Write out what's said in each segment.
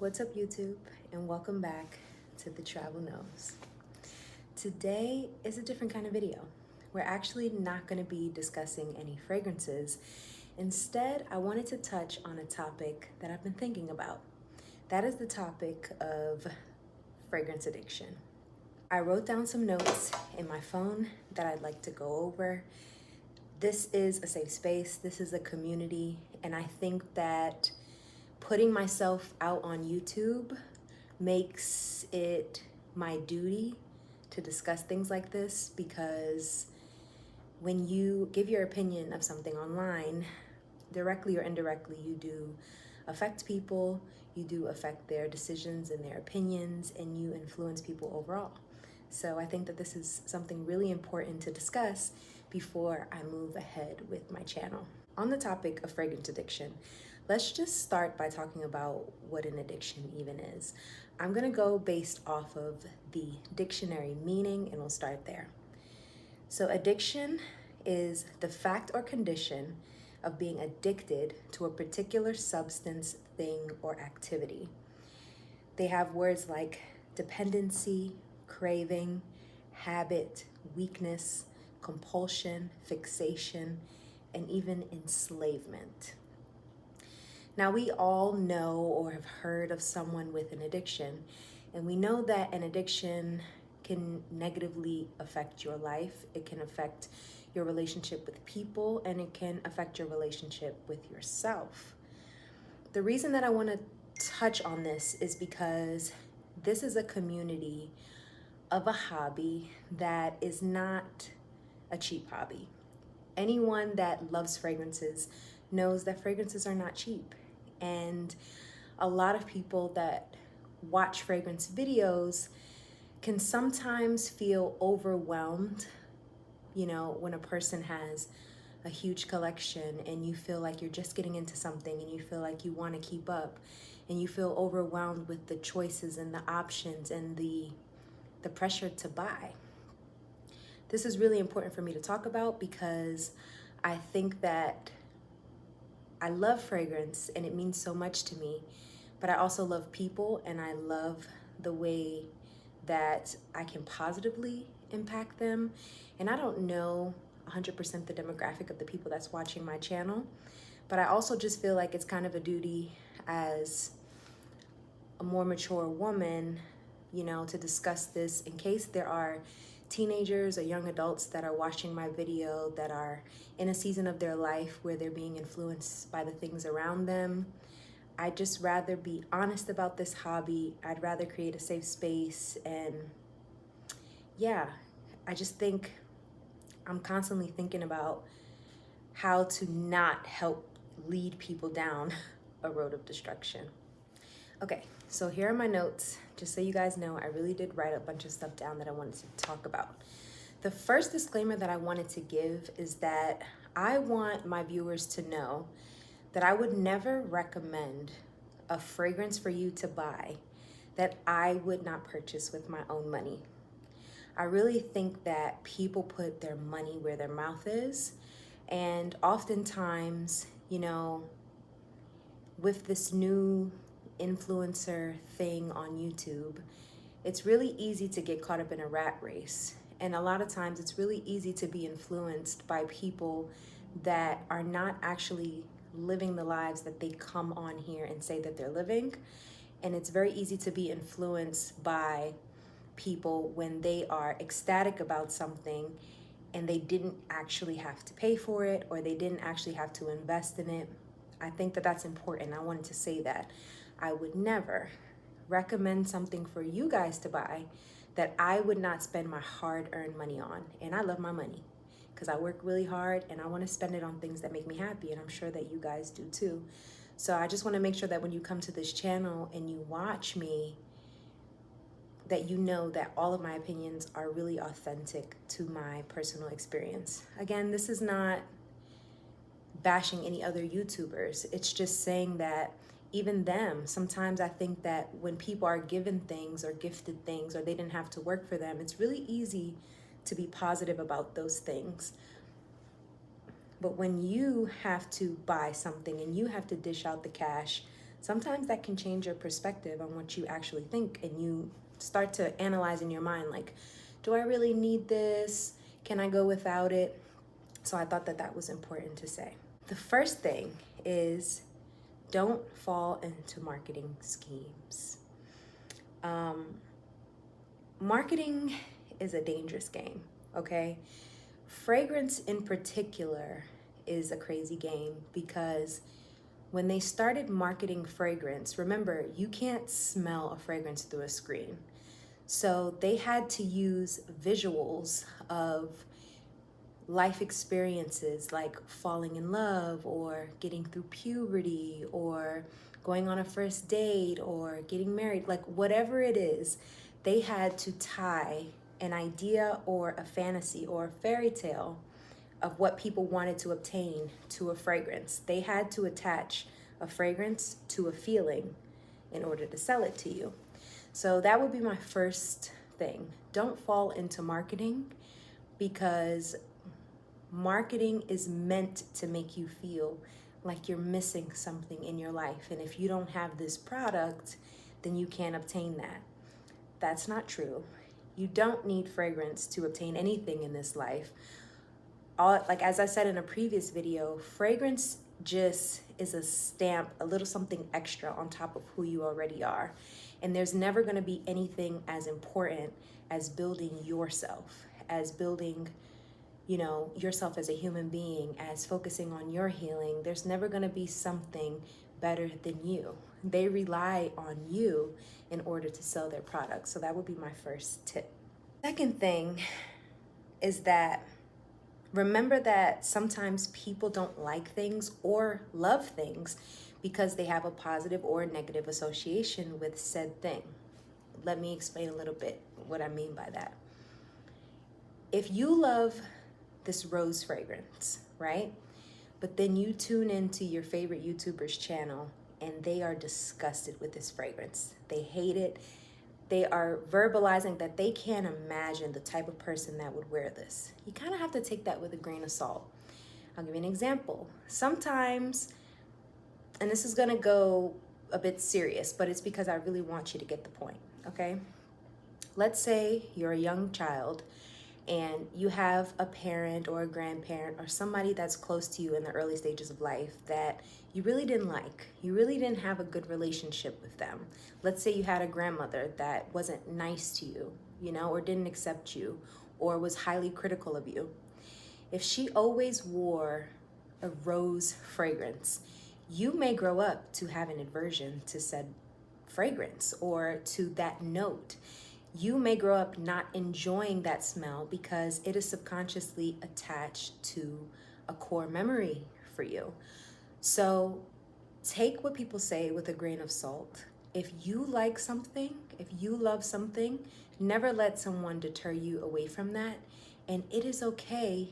What's up, YouTube, and welcome back to The Travel Nose. Today is a different kind of video. We're actually not going to be discussing any fragrances. Instead, I wanted to touch on a topic that I've been thinking about. That is the topic of fragrance addiction. I wrote down some notes in my phone that I'd like to go over. This is a safe space, this is a community, and I think that putting myself out on YouTube makes it my duty to discuss things like this, because when you give your opinion of something online, directly or indirectly, you do affect people, you do affect their decisions and their opinions, and you influence people overall. So I think that this is something really important to discuss before I move ahead with my channel. On the topic of fragrance addiction, let's just start by talking about what an addiction even is. I'm gonna go based off of the dictionary meaning, and we'll start there. So addiction is the fact or condition of being addicted to a particular substance, thing, or activity. They have words like dependency, craving, habit, weakness, compulsion, fixation, and even enslavement. Now, we all know or have heard of someone with an addiction, and we know that an addiction can negatively affect your life. It can affect your relationship with people, and it can affect your relationship with yourself. The reason that I want to touch on this is because this is a community of a hobby that is not a cheap hobby. Anyone that loves fragrances knows that fragrances are not cheap. And a lot of people that watch fragrance videos can sometimes feel overwhelmed, when a person has a huge collection and you feel like you're just getting into something and you feel like you want to keep up and you feel overwhelmed with the choices and the options and the pressure to buy. This is really important for me to talk about because I think that I love fragrance and it means so much to me, but I also love people, and I love the way that I can positively impact them. And I don't know 100% the demographic of the people that's watching my channel, but I also just feel like it's kind of a duty as a more mature woman, to discuss this in case there are teenagers or young adults that are watching my video that are in a season of their life where they're being influenced by the things around them. I'd just rather be honest about this hobby. I'd rather create a safe space. And yeah, I just think I'm constantly thinking about how to not help lead people down a road of destruction. Okay, so here are my notes. Just so you guys know, I really did write a bunch of stuff down that I wanted to talk about. The first disclaimer that I wanted to give is that I want my viewers to know that I would never recommend a fragrance for you to buy that I would not purchase with my own money. I really think that people put their money where their mouth is, and oftentimes, with this new influencer thing on YouTube, it's really easy to get caught up in a rat race. And a lot of times it's really easy to be influenced by people that are not actually living the lives that they come on here and say that they're living. And it's very easy to be influenced by people when they are ecstatic about something and they didn't actually have to pay for it, or they didn't actually have to invest in it. I think that that's important. I wanted to say that. I would never recommend something for you guys to buy that I would not spend my hard-earned money on. And I love my money because I work really hard and I want to spend it on things that make me happy, and I'm sure that you guys do too. So I just want to make sure that when you come to this channel and you watch me, that you know that all of my opinions are really authentic to my personal experience. Again, this is not bashing any other YouTubers. It's just saying that even them, sometimes I think that when people are given things or gifted things, or they didn't have to work for them, it's really easy to be positive about those things. But when you have to buy something and you have to dish out the cash, sometimes that can change your perspective on what you actually think, and you start to analyze in your mind, like, do I really need this? Can I go without it? So I thought that that was important to say. The first thing is, don't fall into marketing schemes. Marketing is a dangerous game, okay? Fragrance in particular is a crazy game because when they started marketing fragrance, remember, you can't smell a fragrance through a screen. So they had to use visuals of life experiences like falling in love or getting through puberty or going on a first date or getting married, like whatever it is, they had to tie an idea or a fantasy or a fairy tale of what people wanted to obtain to a fragrance. They had to attach a fragrance to a feeling in order to sell it to you. So that would be my first thing. Don't fall into marketing, because marketing is meant to make you feel like you're missing something in your life. And if you don't have this product, then you can't obtain that. That's not true. You don't need fragrance to obtain anything in this life. Like as I said in a previous video, fragrance just is a stamp, a little something extra on top of who you already are. And there's never going to be anything as important as building yourself, as building, you know, yourself as a human being, as focusing on your healing. There's never going to be something better than you. They rely on you in order to sell their products. So that would be my first tip. Second thing is that remember that sometimes people don't like things or love things because they have a positive or negative association with said thing. Let me explain a little bit what I mean by that. If you love this rose fragrance, right? But then you tune into your favorite YouTuber's channel and they are disgusted with this fragrance. They hate it. They are verbalizing that they can't imagine the type of person that would wear this. You kind of have to take that with a grain of salt. I'll give you an example. Sometimes, and this is gonna go a bit serious, but it's because I really want you to get the point, okay? Let's say you're a young child and you have a parent or a grandparent or somebody that's close to you in the early stages of life that you really didn't like. You really didn't have a good relationship with them. Let's say you had a grandmother that wasn't nice to you, you know, or didn't accept you, or was highly critical of you. If she always wore a rose fragrance, you may grow up to have an aversion to said fragrance or to that note. You may grow up not enjoying that smell because it is subconsciously attached to a core memory for you. So take what people say with a grain of salt. If you like something, if you love something, never let someone deter you away from that. And it is okay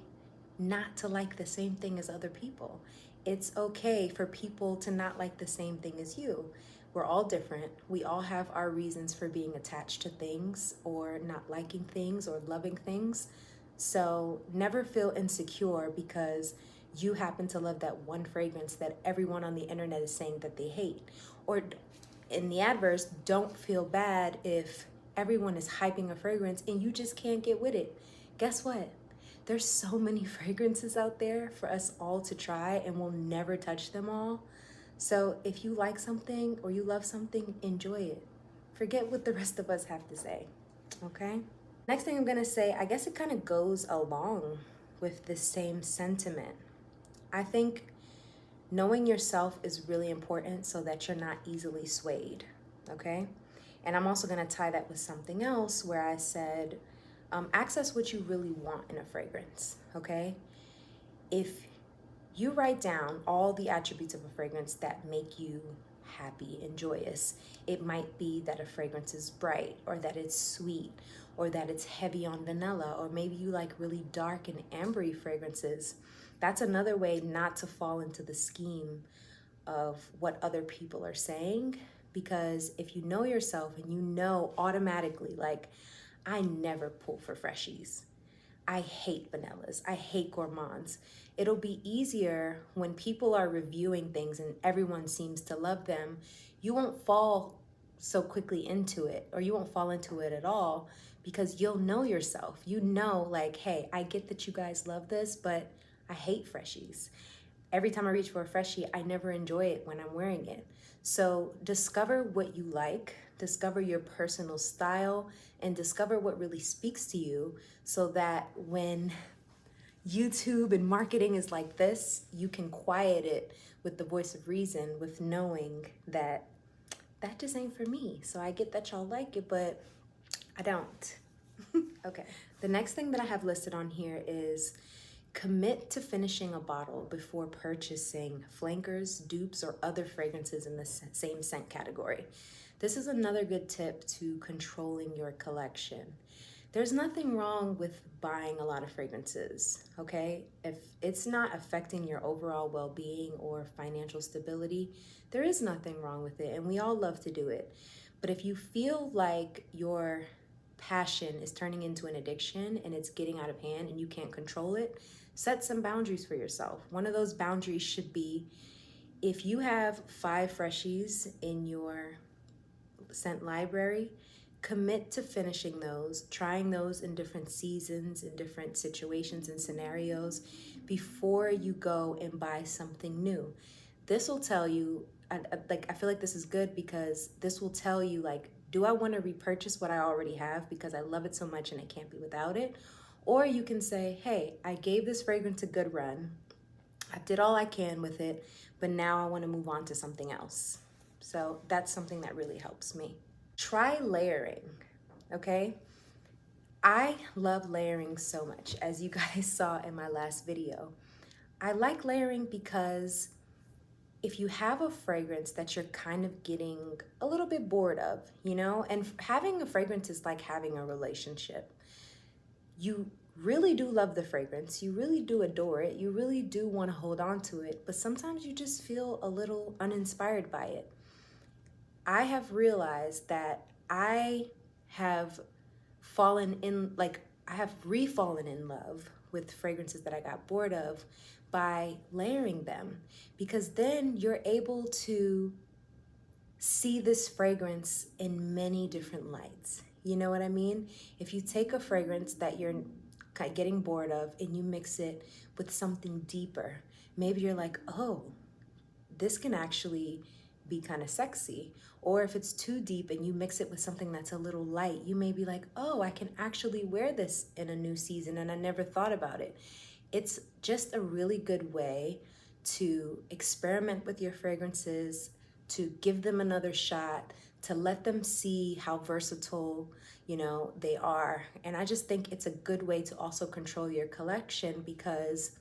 not to like the same thing as other people. It's okay for people to not like the same thing as you. We're all different. We all have our reasons for being attached to things or not liking things or loving things. So never feel insecure because you happen to love that one fragrance that everyone on the internet is saying that they hate. Or in the adverse, don't feel bad if everyone is hyping a fragrance and you just can't get with it. Guess what? There's so many fragrances out there for us all to try, and we'll never touch them all. So if you like something or you love something, enjoy it. Forget what the rest of us have to say, okay? Next thing I'm gonna say, I guess it kind of goes along with the same sentiment. I think knowing yourself is really important so that you're not easily swayed, okay? And I'm also gonna tie that with something else where I said, access what you really want in a fragrance, okay? If you write down all the attributes of a fragrance that make you happy and joyous. It might be that a fragrance is bright, or that it's sweet, or that it's heavy on vanilla, or maybe you like really dark and ambery fragrances. That's another way not to fall into the scheme of what other people are saying, because if you know yourself and you know automatically, like, I never pull for freshies. I hate vanillas. I hate gourmands. It'll be easier when people are reviewing things and everyone seems to love them. You won't fall so quickly into it, or you won't fall into it at all, because you'll know yourself. You know, like, hey, I get that you guys love this, but I hate freshies. Every time I reach for a freshie, I never enjoy it when I'm wearing it. So discover what you like, discover your personal style, and discover what really speaks to you, so that when YouTube and marketing is like this, you can quiet it with the voice of reason, with knowing that that just ain't for me. So I get that y'all like it, but I don't. Okay. The next thing that I have listed on here is commit to finishing a bottle before purchasing flankers, dupes, or other fragrances in the same scent category. This is another good tip to controlling your collection. There's nothing wrong with buying a lot of fragrances, okay? If it's not affecting your overall well-being or financial stability, there is nothing wrong with it, and we all love to do it. But if you feel like your passion is turning into an addiction and it's getting out of hand and you can't control it, set some boundaries for yourself. One of those boundaries should be, if you have 5 freshies in your scent library, commit to finishing those, trying those in different seasons, in different situations and scenarios before you go and buy something new. This will tell you, I feel like this is good because this will tell you, like, do I want to repurchase what I already have because I love it so much and I can't be without it? Or you can say, hey, I gave this fragrance a good run. I did all I can with it, but now I want to move on to something else. So that's something that really helps me. Try layering, okay? I love layering so much, as you guys saw in my last video. I like layering because if you have a fragrance that you're kind of getting a little bit bored of, you know, and having a fragrance is like having a relationship. You really do love the fragrance, you really do adore it, you really do want to hold on to it, but sometimes you just feel a little uninspired by it. I have realized that I have I have re-fallen in love with fragrances that I got bored of by layering them, because then you're able to see this fragrance in many different lights. You know what I mean? If you take a fragrance that you're getting bored of and you mix it with something deeper, maybe you're like, oh, this can actually be kind of sexy. Or if it's too deep and you mix it with something that's a little light, you may be like, oh, I can actually wear this in a new season and I never thought about it. It's just a really good way to experiment with your fragrances, to give them another shot, to let them see how versatile, you know, they are. And I just think it's a good way to also control your collection, because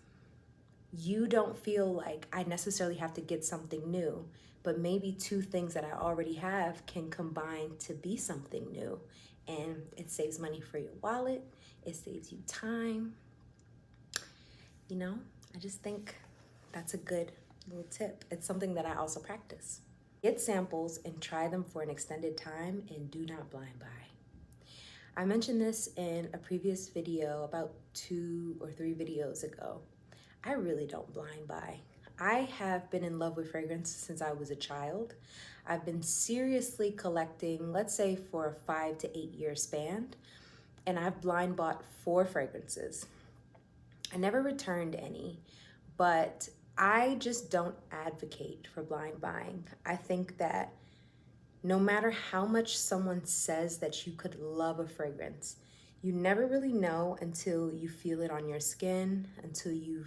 you don't feel like I necessarily have to get something new, but maybe 2 things that I already have can combine to be something new. And it saves money for your wallet, it saves you time. You know, I just think that's a good little tip. It's something that I also practice. Get samples and try them for an extended time, and do not blind buy. I mentioned this in a previous video about 2 or 3 videos ago. I really don't blind buy. I have been in love with fragrance since I was a child. I've been seriously collecting, let's say for a 5 to 8 year span, and I've blind bought 4 fragrances. I never returned any, but I just don't advocate for blind buying. I think that no matter how much someone says that you could love a fragrance, you never really know until you feel it on your skin, until you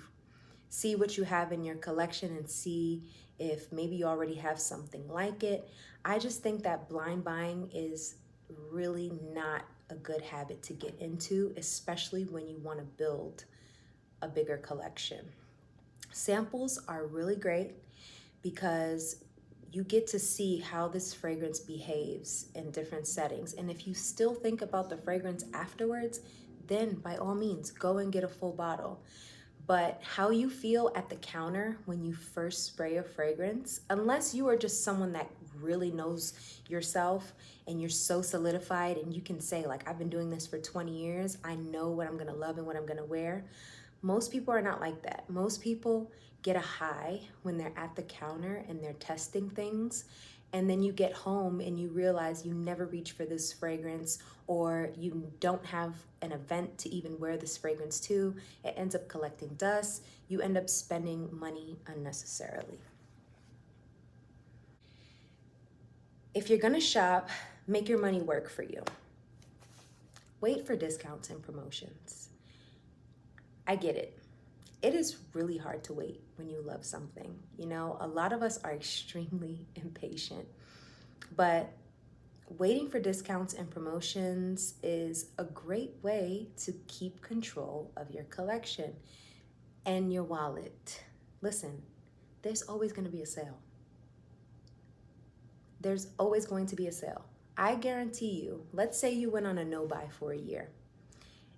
see what you have in your collection and see if maybe you already have something like it. I just think that blind buying is really not a good habit to get into, especially when you want to build a bigger collection. Samples are really great because you get to see how this fragrance behaves in different settings. And if you still think about the fragrance afterwards, then by all means, go and get a full bottle. But how you feel at the counter when you first spray a fragrance, unless you are just someone that really knows yourself and you're so solidified and you can say, like, I've been doing this for 20 years, I know what I'm gonna love and what I'm gonna wear. Most people are not like that. Most people get a high when they're at the counter and they're testing things. And then you get home and you realize you never reach for this fragrance, or you don't have an event to even wear this fragrance to. It ends up collecting dust. You end up spending money unnecessarily. If you're gonna shop, make your money work for you. Wait for discounts and promotions. I get it. It is really hard to wait when you love something. You know, a lot of us are extremely impatient, but waiting for discounts and promotions is a great way to keep control of your collection and your wallet. Listen, there's always going to be a sale. There's always going to be a sale. I guarantee you, let's say you went on a no-buy for a year,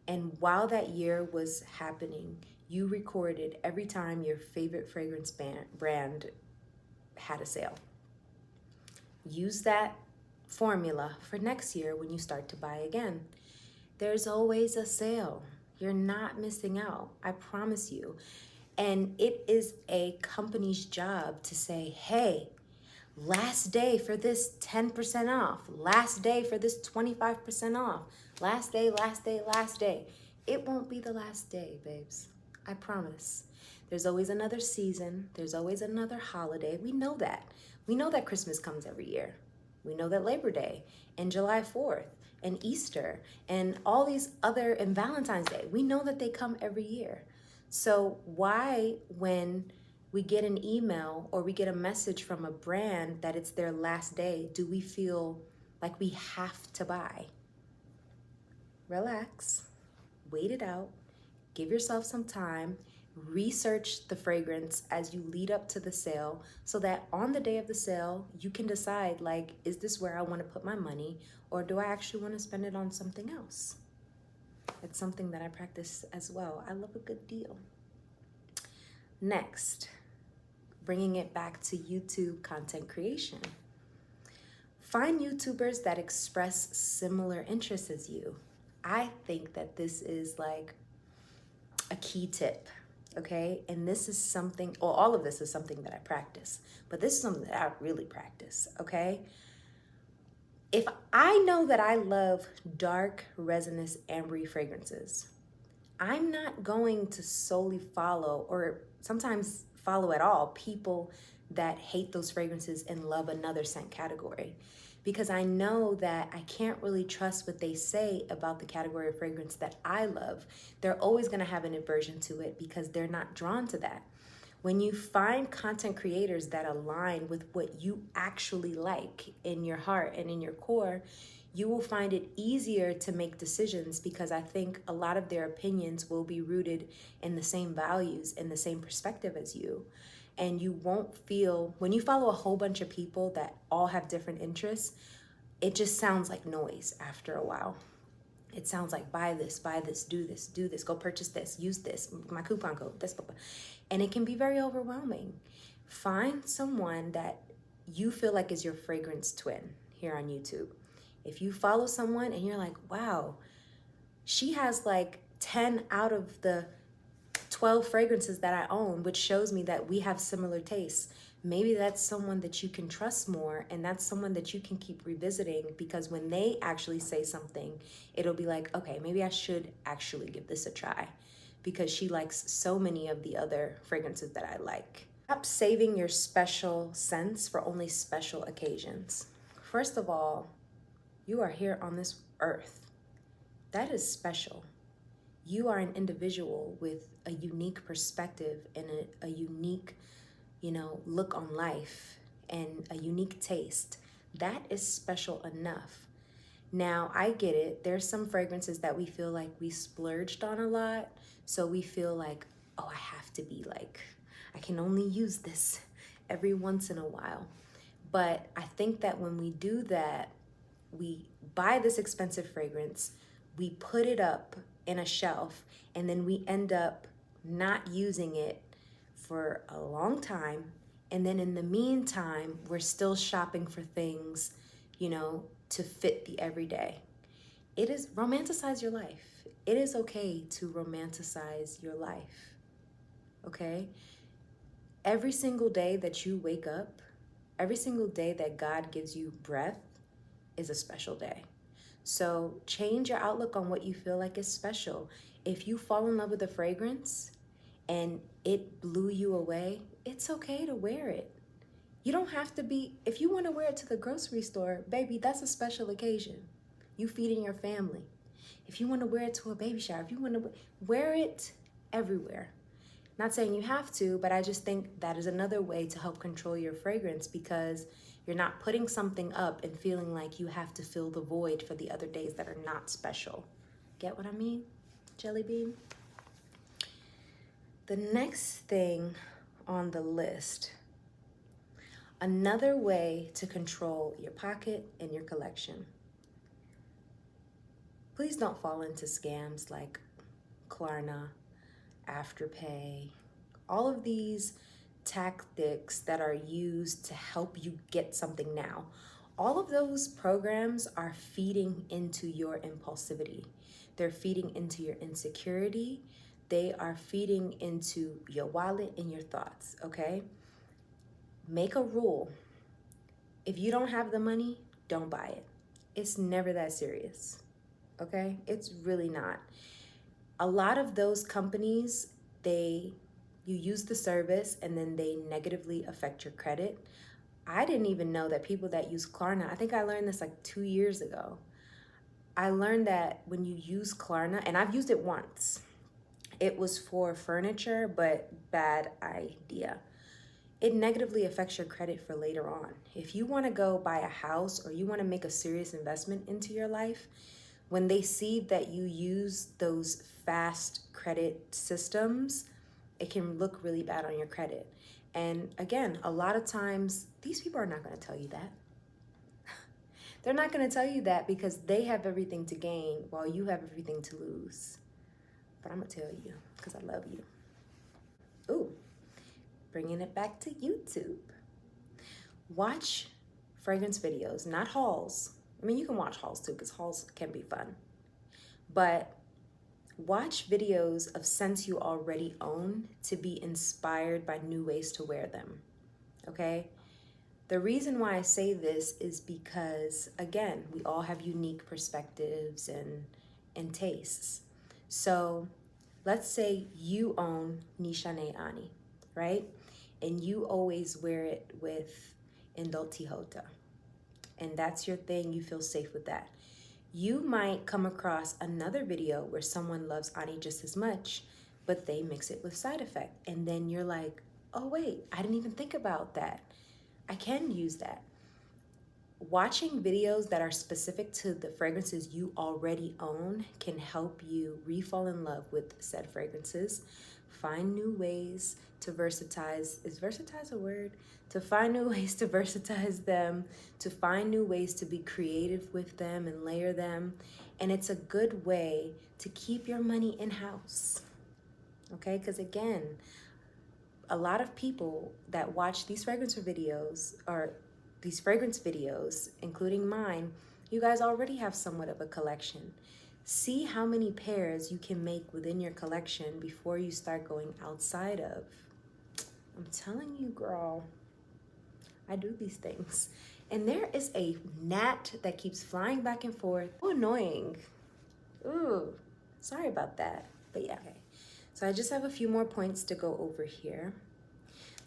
and while that year was happening, you recorded every time your favorite fragrance brand had a sale. Use that formula for next year when you start to buy again. There's always a sale. You're not missing out, I promise you. And it is a company's job to say, hey, last day for this 10% off, last day for this 25% off, last day, last day, last day. It won't be the last day, babes. I promise. There's always another season. There's always another holiday. We know that. We know that Christmas comes every year. We know that Labor Day and July 4th and Easter and all these other, and Valentine's Day, we know that they come every year. So why, when we get an email or we get a message from a brand that it's their last day, do we feel like we have to buy? Relax, wait it out, give yourself some time, research the fragrance as you lead up to the sale so that on the day of the sale, you can decide, like, is this where I want to put my money, or do I actually want to spend it on something else? It's something that I practice as well. I love a good deal. Next, bringing it back to YouTube content creation. Find YouTubers that express similar interests as you. I think that this is like a key tip, okay? And this is something, or all of this is something that I practice, but this is something that I really practice, okay? If I know that I love dark, resinous, ambery fragrances, I'm not going to solely follow, or sometimes follow at all, people that hate those fragrances and love another scent category, because I know that I can't really trust what they say about the category of fragrance that I love. They're always gonna have an aversion to it because they're not drawn to that. When you find content creators that align with what you actually like in your heart and in your core, you will find it easier to make decisions, because I think a lot of their opinions will be rooted in the same values and the same perspective as you. And you won't feel, when you follow a whole bunch of people that all have different interests, it just sounds like noise after a while. It sounds like buy this, do this, go purchase this, use this, my coupon code, this, blah, blah. And it can be very overwhelming. Find someone that you feel like is your fragrance twin here on YouTube. If you follow someone and you're like, wow, she has like 10 out of the 12 fragrances that I own, which shows me that we have similar tastes. Maybe that's someone that you can trust more, and that's someone that you can keep revisiting, because when they actually say something, it'll be like, okay, maybe I should actually give this a try, because she likes so many of the other fragrances that I like. Stop saving your special scents for only special occasions. First of all, you are here on this earth. That is special. You are an individual with a unique perspective and a unique, look on life and a unique taste. That is special enough. Now, I get it. There's some fragrances that we feel like we splurged on a lot. So we feel like, oh, I have to be like, I can only use this every once in a while. But I think that when we do that, we buy this expensive fragrance, we put it up in a shelf, and then we end up not using it for a long time, and then in the meantime, we're still shopping for things, to fit the everyday. It is romanticize your life. It is okay to romanticize your life. Okay? Every single day that you wake up, every single day that God gives you breath is a special day. So change your outlook on what you feel like is special. If you fall in love with a fragrance and it blew you away, it's okay to wear it. You don't have to be, if you want to wear it to the grocery store, baby, that's a special occasion. You feeding your family. If you want to wear it to a baby shower, if you want to wear it everywhere. Not saying you have to, but I just think that is another way to help control your fragrance, because you're not putting something up and feeling like you have to fill the void for the other days that are not special. Get what I mean, Jelly Bean? The next thing on the list, another way to control your pocket and your collection. Please don't fall into scams like Klarna, Afterpay, all of these tactics that are used to help you get something now. All of those programs are feeding into your impulsivity. They're feeding into your insecurity. They are feeding into your wallet and your thoughts, okay? Make a rule. If you don't have the money, don't buy it. It's never that serious, okay? It's really not. A lot of those companies, you use the service and then they negatively affect your credit. I didn't even know that people that use Klarna, I think I learned this like 2 years ago. I learned that when you use Klarna, and I've used it once, it was for furniture, but bad idea. It negatively affects your credit for later on. If you want to go buy a house or you want to make a serious investment into your life, when they see that you use those fast credit systems, it can look really bad on your credit. And again, a lot of times, these people are not going to tell you that. They're not going to tell you that because they have everything to gain while you have everything to lose. But I'm going to tell you because I love you. Ooh, bringing it back to YouTube. Watch fragrance videos, not hauls. I mean, you can watch hauls too, because hauls can be fun. But watch videos of scents you already own to be inspired by new ways to wear them, okay? The reason why I say this is because, again, we all have unique perspectives and tastes. So let's say you own Nishane Ani, right? And you always wear it with Indolti Hota. And that's your thing, you feel safe with that. You might come across another video where someone loves Ani just as much, but they mix it with Side Effect. And then you're like, oh wait, I didn't even think about that. I can use that. Watching videos that are specific to the fragrances you already own can help you re-fall in love with said fragrances, find new ways to versatize. Is versatize a word? To find new ways to versatize them, to find new ways to be creative with them and layer them. And it's a good way to keep your money in-house, okay? Because again, a lot of people that watch these fragrance videos, including mine, you guys already have somewhat of a collection. See how many pairs you can make within your collection before you start going outside of. I'm telling you, girl, I do these things. And there is a gnat that keeps flying back and forth. Oh, annoying. Ooh, sorry about that. But yeah, okay. So I just have a few more points to go over here.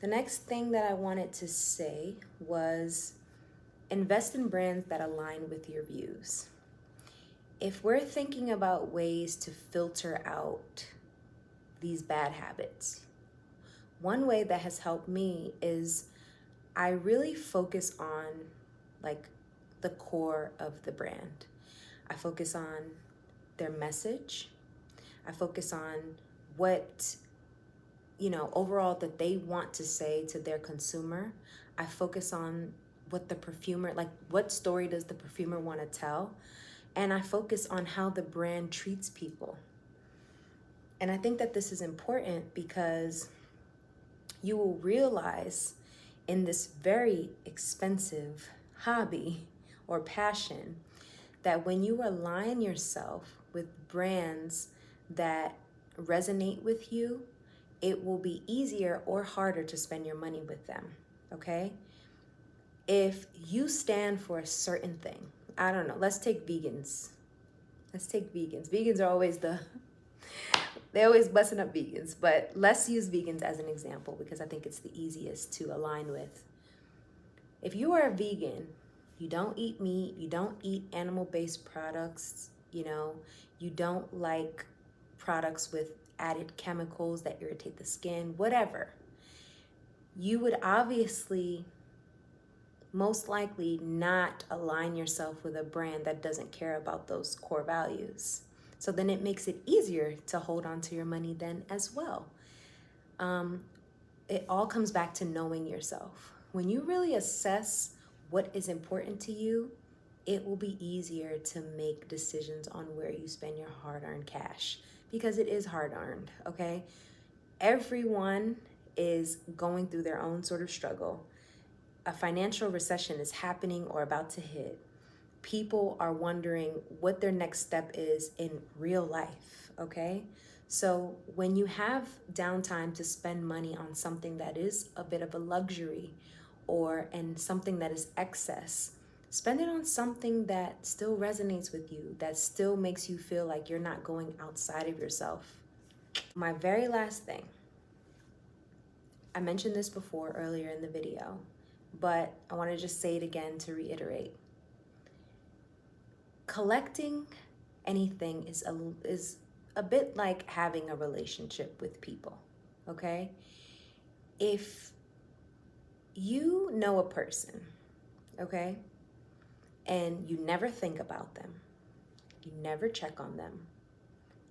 The next thing that I wanted to say was invest in brands that align with your views. If we're thinking about ways to filter out these bad habits, one way that has helped me is I really focus on like the core of the brand. I focus on their message. I focus on what, overall that they want to say to their consumer. I focus on what the perfumer, like what story does the perfumer want to tell? And I focus on how the brand treats people. And I think that this is important because you will realize in this very expensive hobby or passion that when you align yourself with brands that resonate with you, it will be easier or harder to spend your money with them, okay? If you stand for a certain thing, I don't know, let's take vegans. Vegans are always they're always busting up vegans, but let's use vegans as an example because I think it's the easiest to align with. If you are a vegan, you don't eat meat, you don't eat animal-based products, you don't like products with added chemicals that irritate the skin, whatever, you would obviously most likely not align yourself with a brand that doesn't care about those core values. So then it makes it easier to hold on to your money then as well. It all comes back to knowing yourself. When you really assess what is important to you, it will be easier to make decisions on where you spend your hard-earned cash because it is hard-earned, okay? Everyone is going through their own sort of struggle. A financial recession is happening or about to hit. People are wondering what their next step is in real life, okay? So when you have downtime to spend money on something that is a bit of a luxury and something that is excess, spend it on something that still resonates with you, that still makes you feel like you're not going outside of yourself. My very last thing, I mentioned this before earlier in the video, but I want to just say it again to reiterate. Collecting anything is a bit like having a relationship with people, okay? If you know a person, okay, and you never think about them, you never check on them,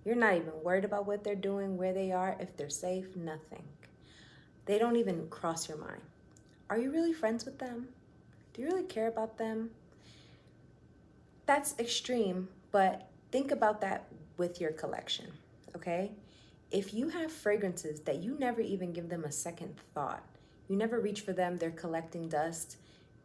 you're not even worried about what they're doing, where they are, if they're safe, nothing. They don't even cross your mind. Are you really friends with them? Do you really care about them? That's extreme, but think about that with your collection, okay? If you have fragrances that you never even give them a second thought, you never reach for them, they're collecting dust,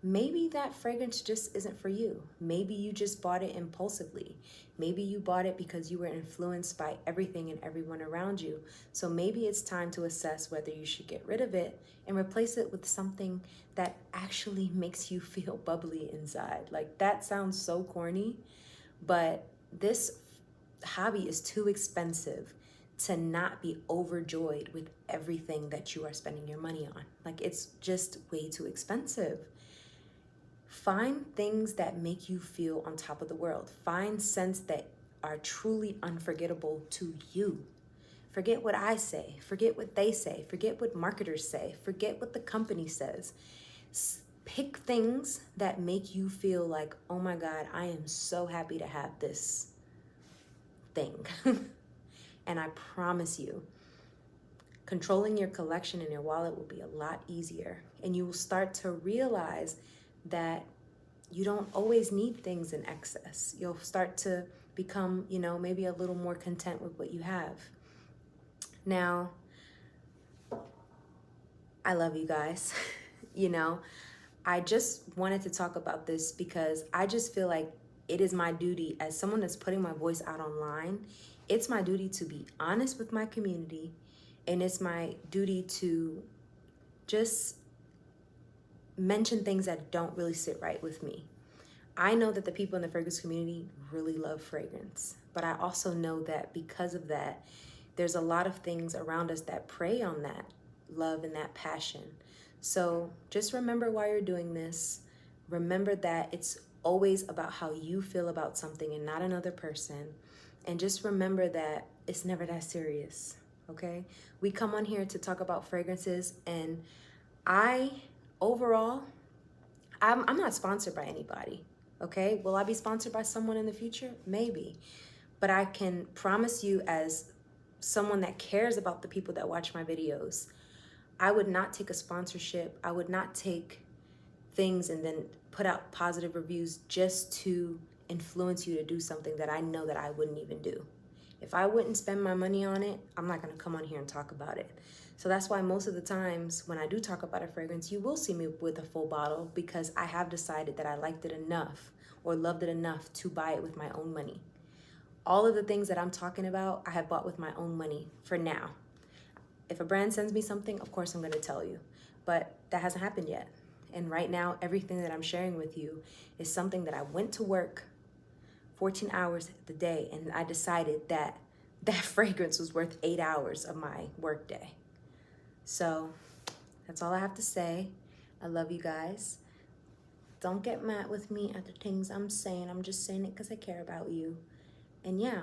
maybe that fragrance just isn't for you. Maybe you just bought it impulsively. Maybe you bought it because you were influenced by everything and everyone around you. So maybe it's time to assess whether you should get rid of it and replace it with something that actually makes you feel bubbly inside. Like, that sounds so corny, but this hobby is too expensive to not be overjoyed with everything that you are spending your money on. Like, it's just way too expensive. Find things that make you feel on top of the world. Find scents that are truly unforgettable to you. Forget what I say. Forget what they say. Forget what marketers say. Forget what the company says. Pick things that make you feel like, oh my God, I am so happy to have this thing. And I promise you, controlling your collection in your wallet will be a lot easier. And you will start to realize that you don't always need things in excess. You'll start to become, maybe a little more content with what you have. Now, I love you guys. I just wanted to talk about this because I just feel like it is my duty as someone that's putting my voice out online. It's my duty to be honest with my community, and it's my duty to just mention things that don't really sit right with me. I know that the people in the fragrance community really love fragrance, but I also know that because of that, there's a lot of things around us that prey on that love and that passion. So just remember why you're doing this. Remember that it's always about how you feel about something and not another person. And just remember that it's never that serious, okay? We come on here to talk about fragrances, and overall, I'm not sponsored by anybody, okay? Will I be sponsored by someone in the future? Maybe. But I can promise you, as someone that cares about the people that watch my videos, I would not take a sponsorship. I would not take things and then put out positive reviews just to influence you to do something that I know that I wouldn't even do. If I wouldn't spend my money on it, I'm not gonna come on here and talk about it. So that's why most of the times when I do talk about a fragrance, you will see me with a full bottle, because I have decided that I liked it enough or loved it enough to buy it with my own money. All of the things that I'm talking about, I have bought with my own money for now. If a brand sends me something, of course I'm gonna tell you, but that hasn't happened yet. And right now, everything that I'm sharing with you is something that I went to work 14 hours a day, and I decided that that fragrance was worth 8 hours of my work day. So that's all I have to say. I love you guys. Don't get mad with me at the things I'm saying. I'm just saying it because I care about you. And yeah,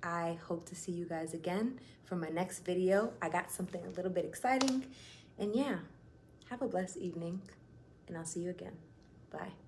I hope to see you guys again for my next video. I got something a little bit exciting. And yeah, have a blessed evening, and I'll see you again. Bye.